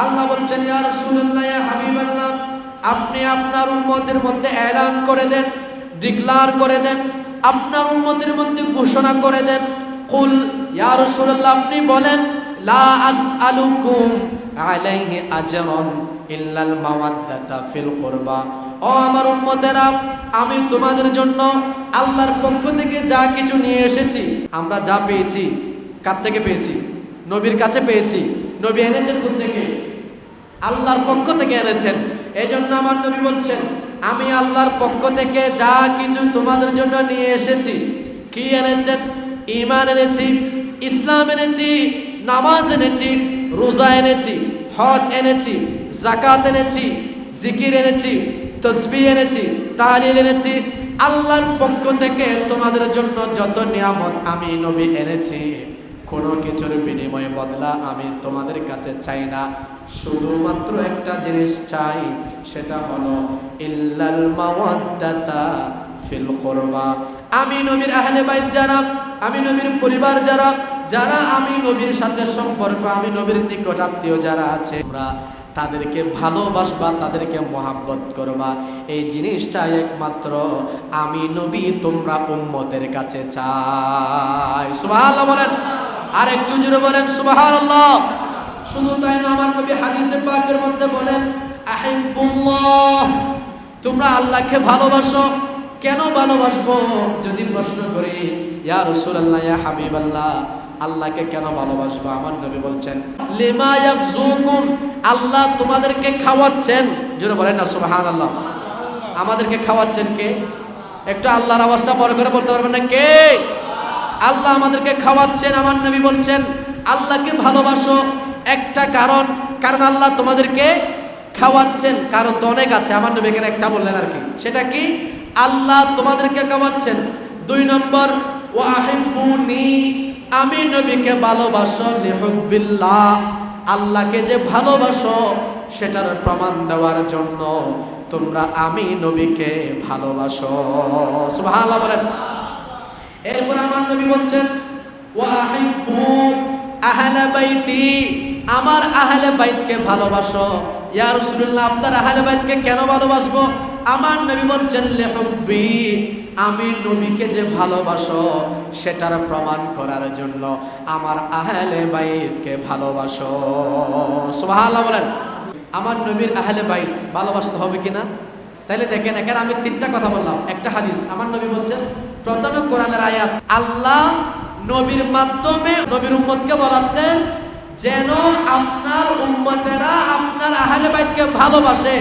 আল্লাহ বলছেন, ইয়া রাসূলুল্লাহ, ইয়া হাবিবাল্লাহ, আপনি আপনার উম্মতের মধ্যে এলান করে দেন, ডিক্লার করে দেন, আপনার উম্মতের মধ্যে ঘোষণা করে দেন, কুল, ইয়া রাসূলুল্লাহ, আপনি বলেন, লা আসআলুকুম আলাইহি আজরান ইল্লাল মাওয়াদ্দাতা ফিল কুরবা। ও আমার উম্মতেরা, আমি তোমাদের জন্য আল্লাহর পক্ষ থেকে যা কিছু নিয়ে এসেছি, আমরা যা পেয়েছি, কার থেকে পেয়েছি? নবীর কাছে পেয়েছি। নবী এনেছেন কোথা থেকে? আল্লাহর পক্ষ থেকে এনেছেন। এই জন্য আমার নবী বলছেন, আমি আল্লাহর পক্ষ থেকে যা কিছু তোমাদের জন্য নিয়ে এসেছি। কি এনেছেন? ঈমান এনেছি, ইসলাম এনেছি, নামাজ এনেছি, রোজা এনেছি, হজ এনেছি, যাকাত এনেছি, জিকির এনেছি, তাসবিহ এনেছি, তাহলিল এনেছি। আল্লাহর পক্ষ থেকে তোমাদের জন্য যত নিয়ামত আমি নবী এনেছি, কোনো কিছুর বিনিময়ে বদলা আমি তোমাদের কাছে চাই না। শুধুমাত্র একটা জিনিস চাই, সেটা হলো ইল্লাল মাওয়াদ্দাতা ফিল কুরবা। আমি নবীর আহলে বাইত যারা, আমি নবীর পরিবার যারা, যারা আমি নবীর সাথে সম্পর্ক, আমি নবীর নিকট আত্মীয় যারা আছে, আমরা তাদেরকে ভালোবাসবা, তাদেরকে মহাব্বত করবা। এই জিনিসটা একমাত্র আমি নবী তোমরা উম্মতের কাছে চাই। সুবহানাল্লাহ বলেন, আর একটু জোরে বলেন সুবহানাল্লাহ। শুধু তাই না, আমার নবী হাদিসে পাকের মধ্যে বলেন, আহিব্বুল্লাহ, তোমরা আল্লাহকে ভালোবাসো। কেন ভালোবাসবো যদি প্রশ্ন করি, ইয়া রাসূলুল্লাহ, ইয়া হাবিবাল্লাহ, আল্লাহকে কেন ভালোবাসবো? আমার নবী বলছেন, লিমা ইয়াকযুকুম, আল্লাহ তোমাদেরকে খাওয়াচ্ছেন। জোরে বলেন না সুবহানাল্লাহ। আমাদেরকে খাওয়াচ্ছেন কে? একটু আল্লাহর আওয়াজটা বড় করে বলতে পারবেন না কে? আল্লাহ আমাদেরকে খাওয়াচ্ছেন। আমার নবী বলছেন, আল্লাহকে ভালোবাসো। একটা কারণ, কারণ আল্লাহ তোমাদেরকে খাওয়াচ্ছেন। কারণ তো অনেক আছে, আমার নবী এখানে একটা বললেন আর কি। সেটা কি? আল্লাহ তোমাদেরকে খাওয়াচ্ছেন। 2 নম্বর, ওয়া আহিব্বুনি, আমি নবীকে ভালোবাসো লিহুব্বিল্লাহ, আল্লাহকে যে ভালোবাসো সেটার প্রমাণ দেওয়ার জন্য তোমরা আমি নবীকে ভালোবাসো। সুবহানাল্লাহ বলেন। এরপর আমার নবী বলছেন, ওয়া আহিব্বু আহলা বাইতি, আমার আহলে বাইতকে ভালোবাসো। ইয়া রাসূলুল্লাহ, আপনার আহলে বাইতকে কেন ভালোবাসবো? আমার নবী বলছেন, লিহুব্বি, আমি নবীকে যে ভালোবাসো সেটার প্রমাণ করার জন্য আমার আহলে বাইতকে ভালোবাসো। সুবহানাল্লাহ বলেন। আমার নবীর আহলে বাইত ভালোবাসতে হবে কিনা? তাইলে দেখেন, এখানে আমি 3টা কথা বললাম, একটা হাদিস। আমার নবী বলছেন, প্রথমে কোরআনের আয়াত, আল্লাহ নবীর মাধ্যমে নবীর উম্মতকে বলাচ্ছেন যেন আপনার উম্মতেরা আপনার আহলে বাইতকে ভালোবাসে,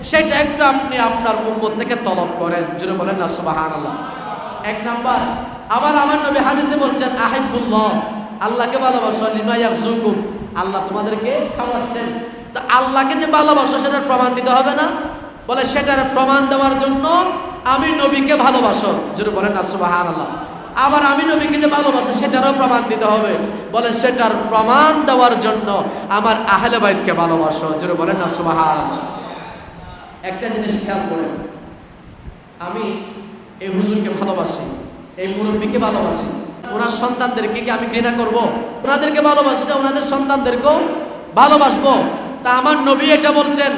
সেটা একটু আপনি আপনার উম্মত থেকে তলব করেন। জোরে বলেন না সুবহানাল্লাহ। 1 নাম্বার। আবার আমার নবী হাদিসে বলছেন, আহিব্বুল্লাহ, আল্লাহকে ভালোবাসো, লিমা ইয়াকযুকুম, আল্লাহ তোমাদেরকে খাওয়াচ্ছেন। তো আল্লাহকে যে ভালোবাসো সেটার প্রমাণ দিতে হবে না? বলে সেটার প্রমাণ দেওয়ার জন্য আমি নবীকে ভালোবাসো। জোরে বলেন না সুবহানাল্লাহ। আবার আমি নবীকে যে ভালোবাসো সেটারও প্রমাণ দিতে হবে। বলে সেটার প্রমাণ দেওয়ার জন্য আমার আহলে বাইতকে ভালোবাসো। জোরে বলেন না সুবহানাল্লাহ। একটা জিনিস খেয়াল করেন, আমি এই হুজুরকে ভালোবাসি, এই মুরব্বীকে ভালোবাসি, ওনার সন্তানদেরকে কি আমি ঘৃণা করব? ওনাদেরকে ভালোবাসি না, ওনাদের সন্তানদেরকেও ভালোবাসবো। তা আমার নবী এটা বলছেন,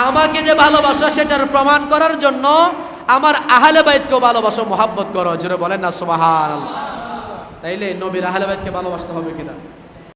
আমাকে যে ভালোবাসো সেটার প্রমাণ করার জন্য আমার আহলে বাইতকেও ভালোবাসো, মহাব্বত করো। জোরে বলেন না সুবহানাল্লাহ। তাইলে নবীর আহলে বাইতকে ভালোবাসতে হবে কিনা?